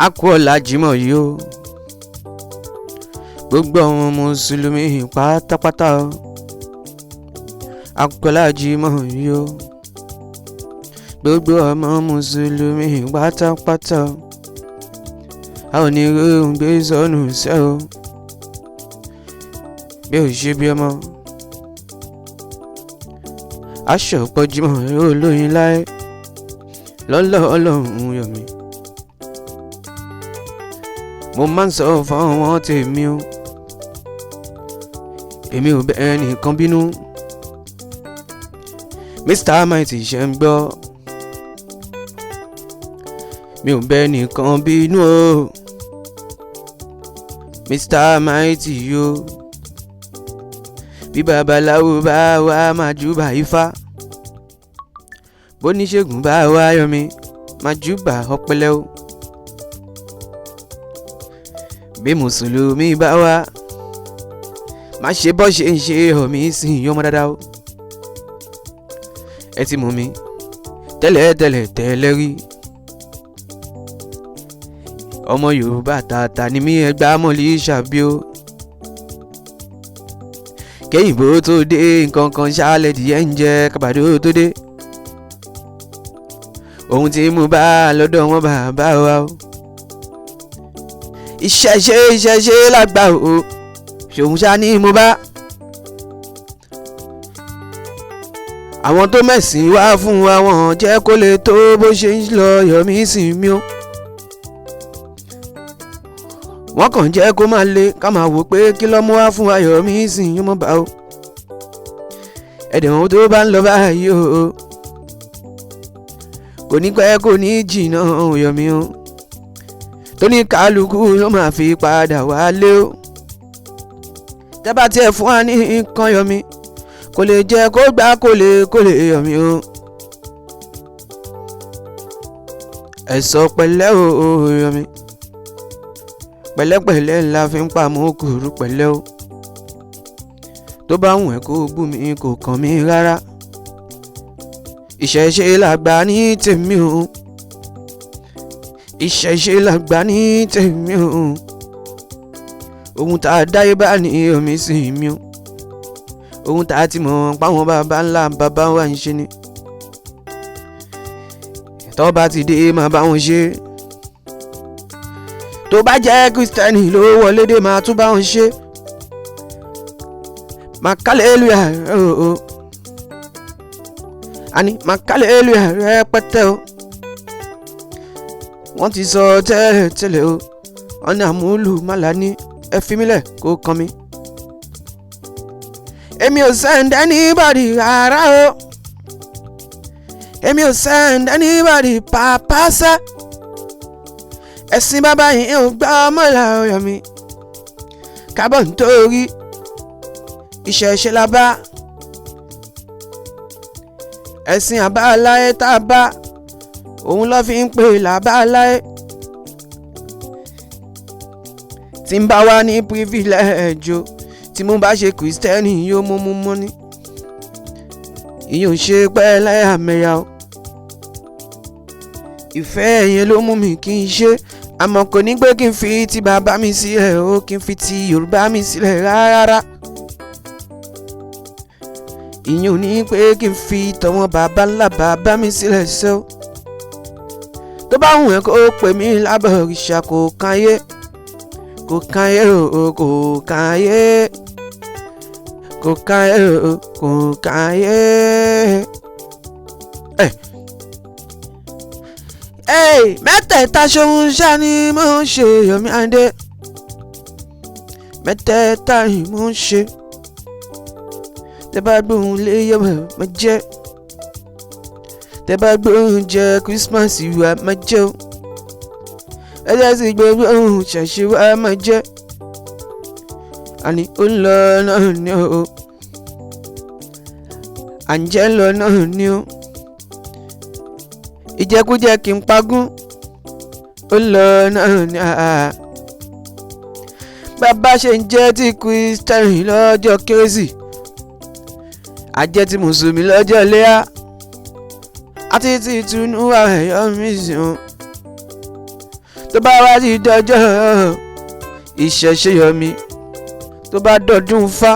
akọ́lá Jímọ̀ yìí o gbogbo àwọn mùsùlùmí pátápátá o akọ́lá Jímọ̀ yìí o gbogbo ọmọ mùsùlùmí pátápátá o a ò ní rohùn gbé sọnù sẹ́ o bí ò ṣe bí ọmọ aṣọ ọ̀pọ̀ Jímọ̀ olóyin láyé lọ́lọ́ ọlọ́run yọ̀ mí. Mo máa ń sọ fún àwọn tèmi o èmi ò bẹ ẹnìkan bínú Mr. Mighty ṣe ń gbọ́ mi ò bẹ ẹnìkan bínú o Mr. Mighty yo bí babaláwo bá wá máa júbà Ifá bóníṣègùn bá wá yọmi máa júbà Ọ̀pẹ̀lẹ̀ o bí mùsùlùmí bá wá má ṣe bọ́ ṣe ń ṣe ọ̀mí sìn yọmọ dáadáa o ẹ ti mọ̀ mí tẹ́lẹ̀ rí ọmọ Yorùbá tààtà ni mí ẹgbà mọ̀lì ṣàbí o kẹ́yìnbó tó dé nǹkan kan ṣáálẹ̀ díẹ̀ ń jẹ kábàdó tó dé ohun tí mo bá lọ́dọ̀ wọn bàbá wa o ìṣẹ̀ṣe lágbà o ṣòun ṣá ni mo bá àwọn tó mẹ̀sìn wá fún wa wọ́n jẹ́ kó lè tó bó ṣe ń lọ yọ̀mí sìn mí o wọ́n kàn jẹ́ kó máa le ká máa wò pé kí lọ́mú wá fún wa yọ̀mí sìn yín mọ́ bá o ẹ̀dẹ̀wọ̀n tó bá ń lọ báyìí o kò ní pẹ́ kò ní jìnnà yọ̀mí o tó ní kálukú ló máa fi padà wálé o tẹ́bà tiẹ̀ fún wa ní nǹkan yọ̀mí kò lè jẹ́ kó gbá kó lè yọ̀mí o ẹ sọ pẹ̀lẹ́ o yọ̀mí pẹ̀lẹ́pẹ̀lẹ́ la fi ń pa mọ́kùrú pẹ̀lẹ́ o tó bá wùn ẹ́ kó bú mi kò kàn mí rárá ìṣẹ̀ṣe làgbà ní tèmi o ìṣẹ̀ṣe làgbà ní tèmi o ohun tá a dáyé bá ní omi sí mi o ohun tá a ti mọ̀ páwọn bàbá ńlá bàbá wa ń ṣe ni tó bá ti dé máa bá wọn ṣe tó bá jẹ́ Kristẹni ló wọlé dé máa tún bá wọn ṣe màkàlélúyà o àní màkàlélúyà rẹpẹtẹ o wọ́n ti sọ tẹ́lẹ̀ o wọ́n ní àmúlù màlá ní ẹ fi mí lẹ̀ kó kàn mí èmi ò send anybody rárá o èmi ò send anybody pàápàá sẹ́ ẹ̀sìn bàbá yìí ò gbá ọmọ ìlà ọ̀yọ́ mi kábọ̀ nítorí ìṣẹ̀ṣe la bá ẹ̀sìn àbáláyé tá a bá òun ló fi ń pè lábáláyé tí ń bá wá ní privilege o tí mo bá ṣe Kristẹni yóò mú mọ́ ní ìyóò ṣe pẹ́ẹ́lẹ́ àmẹ́yà o ìfẹ́ yẹn ló mú mi kí n ṣe àmọ́ kò ní pé kí n fi ti bàbá mi sílẹ̀ o kí n fi ti Yorùbá mi sílẹ̀ rárá ìyẹn ò ní pé kí n fi tọ̀wọ́n bàbá ńlá bàbá mi sílẹ̀ ṣe o tó bá wù ẹ́ kó pè mí lábẹ́ òrìṣà kò káyé o kò káyé o kò káyé mẹ́tẹ̀ẹ̀ta ṣohun ṣá ni mo ń ṣe Yomi Ayinde mẹ́tẹ̀ẹ̀ta ni mo ń ṣe tẹ́ bá gbóhùn lé yọ̀mọ̀ má jẹ́ tẹ́ bá gbóhùn jẹ Christmas wa má jẹ́ o ẹ jẹ́ sì gbóhùn ṣẹ̀ṣẹ̀ wa má jẹ́ àní ó ń lọ náà ni o à ń jẹ́ lọ náà ni o ìjẹkújẹ kì í pagún ó lọ náà ní bàbá ṣe ń jẹ́ ti Kristẹni lọ́jọ́ kérésì àjẹ́ ti mùsùlùmí lọ́jọ́ léyà àti ti ìtùnú àwẹ̀ Yomi sìn tó bá wá ti dọjọ́ ìṣẹ̀ṣe yọmi tó bá dọdún fá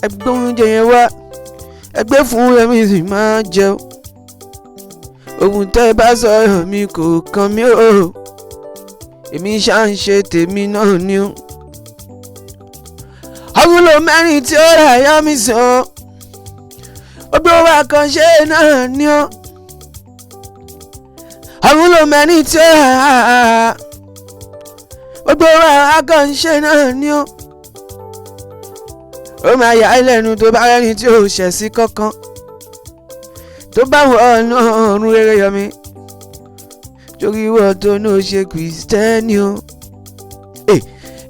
ẹgbẹ́ oúnjẹ yẹn wá ẹgbẹ́ fún Yọmí sì máa jẹun ohun tẹ́ bá sọ Yọmí kò kàn mí o èmi ṣáà ń ṣe tèmi náà ni o. àwùlò mẹ́rin tí ó rà Yọmí sàn gbogbo wa kan ṣe náà ni o. àwùlò mẹ́rin tí ó rà gbogbo wa kan ṣe náà ni o. ó máa yà á lẹ́nu tó bá rẹ́ni tí ò ṣẹ̀ sí kankan tó bá wọ ọ̀nà ọ̀run rere Yọmí torí ìwọ tó náà ṣe kìrìsìtẹ́nì o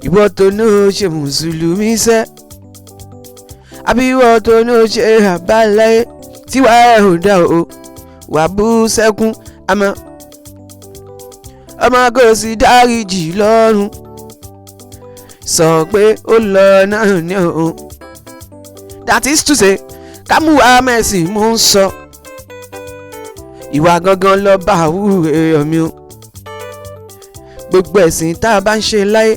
ìwọ tó náà ṣe mùsùlùmí sẹ́ àbí ìwọ tó náà ṣe àbáláyé tí wàá ẹ̀ ò dá o wà bú sẹ́kún àmọ́ ọmọ kò sì dáríjì lọ́rùn sọ pé ó lọ náà ní o. That is to say kámú amẹ́sìn mú ń sọ ìwà gangan lọ bá àwúrò Yọmí o. gbogbo ẹ̀sìn tá a bá ń ṣe láyé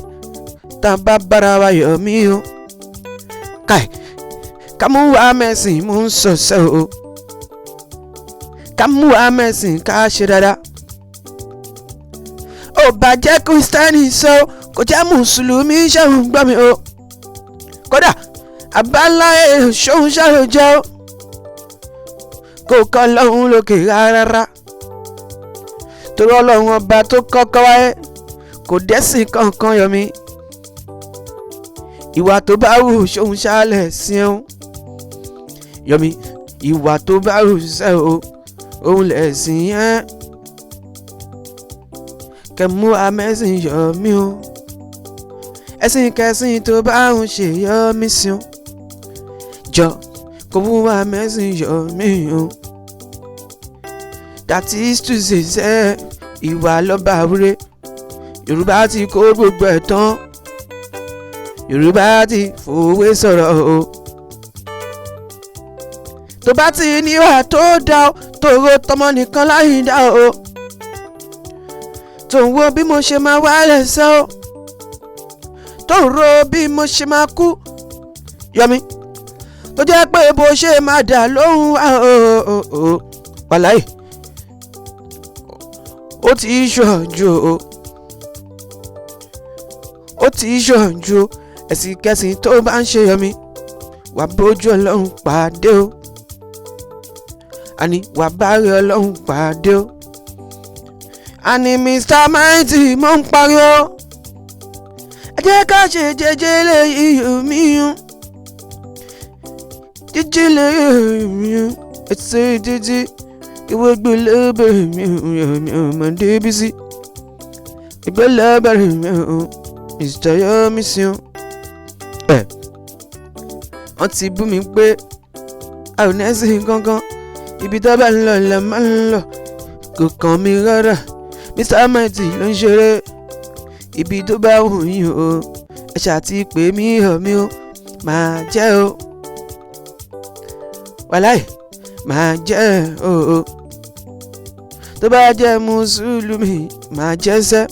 tá a bá bára wa Yọmí o kámú amẹ́sìn mú ń sọ̀sẹ̀ o. kámú amẹ́sìn ká ṣe dáadáa ó bàjẹ́ kírísítẹ́nì sọ kò jẹ́ mùsùlùmí ṣẹ́hùn gbọ́ mi o. kódà àbáláyé ṣóhun ṣàròjẹ́ o kò kọ́ lọ́hún lókè rárá torí Ọlọ́run ọba tó kọ́kọ́ wáyé kò dẹ́sìn kankan Yọmí ìwà tó bá wù ṣóhun ṣàlẹ̀ sí ẹ̀ o Yọmí ìwà tó bá wù ṣẹ́ o òun lẹ̀ sìn yẹn kẹmú amẹ́sìn Yọmí o ẹ̀sìn kẹsìn tó bá ń ṣe Yọmí sí o jọ kò mú amẹ́sìn Yọmí o. That is to say sẹ́ ìwà lọ́ba àwúrẹ́ Yorùbá ti kó gbogbo ẹ̀ tán Yorùbá ti fòwe sọ̀rọ̀ o. tó bá ti níwà tó dá o tòró tọmọ nìkan láyé dá o tó ń wo bí mo ṣe máa wálẹ̀ sẹ́ o tó ń ro bí mo ṣe máa kú Yọmí tó jẹ́ pé bó ṣe máa dà lóhùn wàláyé ó ti ṣọ̀jù o ó ti ṣọ̀jù o ẹ̀sìn kẹsìn tó bá ń ṣe Yọmí wà bójú Ọlọ́run pàdé o àní wà bá rí Ọlọ́run pàdé o àní Mr. Mighty mo ń pariwo ẹ jẹ́ ká ṣe jẹ́jẹ́ lè Yọmí o jẹ́jẹ́ lè Yọmí o ẹ̀sẹ̀ jẹ́jẹ́ ìwé gbẹ̀lẹ́bẹ̀ mi Yọmí ọmọdé bí sí ìgbẹ́lẹ́bẹ̀ mi Mr. Yọmí sí o. wọ́n ti bú mi pé a ò nẹ́sìn kankan ibi tó bá ń lọ lẹ́ máa ń lọ kò kàn mí rárá Mr. Mighty ló ń ṣeré ibi tó bá wù yín o ẹ ṣàti pè mí Yọmí o máa jẹ́ o wàláì máa jẹ́ o tó bá jẹ́ mùsùlùmí máa jẹ́ sẹ́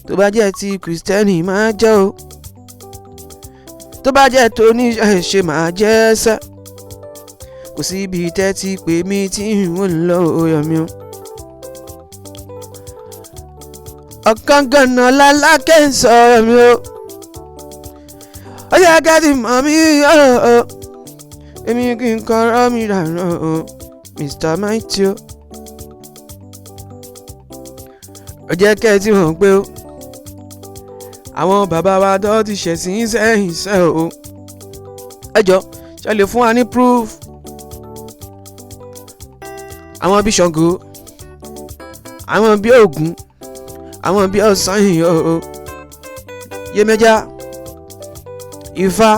tó bá jẹ́ ti kìrìsìtẹ́nì máa jẹ́ o tó bá jẹ́ tó ní ṣe máa jẹ́ sẹ́ kò sí ibi tẹ́ ti pè mí tí wọ́n ń lọ Yọmí o. ọ̀kan gànà lálákẹ́ ń sọ Yọmí o ó yẹ ká ti mọ̀ mí o èmi kì í kọ́rọ́ mi rànà o Mr. Mighty o. ó jẹ́ kẹ́ ẹ ti hàn pé o àwọn bàbá wa tó ti ṣẹ̀sìn sẹ́yìn sẹ́ o ẹ jọ ṣe lè fún wa ní proof àwọn bí Ṣàngó àwọn bí Ògún àwọn bí Ọ̀sán yìí o Yemọja Ifá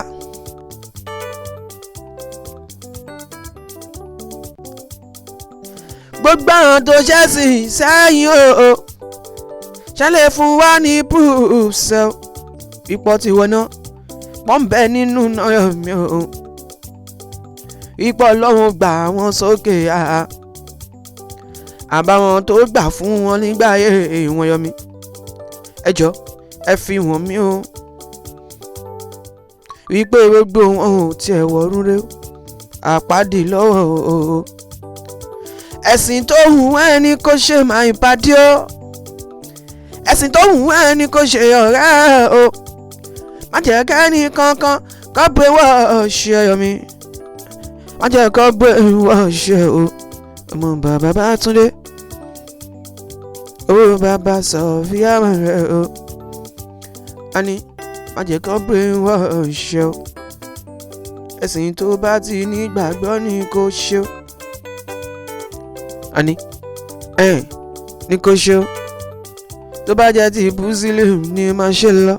gbogbo àwọn tó ṣẹ̀sìn sẹ́yìn o ṣẹlẹ̀ fún wa ní proof ṣe ipò tiwọn náà pọ́ńbẹ nínú náà Yọmí o ipò Ọlọ́run gbà wọ́n sókè àbáwọn tó gbà fún wọn nígbà ayé wọn yọ mí. Ẹ jọ̀ọ́ ẹ fi wọ̀n mí o wípé gbogbo wọn ò tiẹ̀ wọ̀run rẹ àpáàdé lọ́wọ́ o. ẹ̀sìn tó hù ẹni kò ṣe máa ń pàdé o. ẹ̀sìn tó hù ẹni kò ṣe ọ̀rẹ́ o. má jẹ́ kẹ́ni kankan kọ́ pé wọ́n ṣe ọyọ mi. má jẹ́ kọ́ pé wọ́n ṣe o. ọmọ bàbá Bátúndé owó bàbá Sọ̀fíà rẹ̀ o. a ní má jẹ́ kọ́ pé wọ́n ṣe o. ẹ̀sìn tó bá ti nígbàgbọ́ ni kò ṣe o. a ní ní kò ṣe o. tó bá jẹ́ ti Muslim ni má ṣe lọ.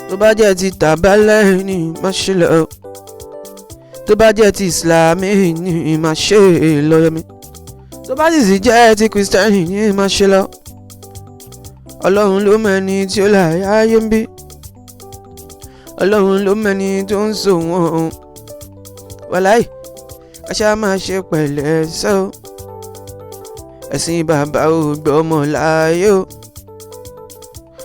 tó bá jẹ́ ti tàbálẹ̀ ni má ṣe lọ. tó bá jẹ́ ti Islami ni má ṣe lọ yẹmi. tó bá sì jẹ́ ti Kristẹni ni má ṣe lọ. Ọlọ́run ló mẹ́ni tí ó láyé ayé ń bí. Ọlọ́run ló mẹ́ni tó ń sọ wọn. wàláì ká ṣá máa ṣe pẹ̀lẹ́ sọ. ẹ̀sìn bàbá ò gbọ́mọ láyé o.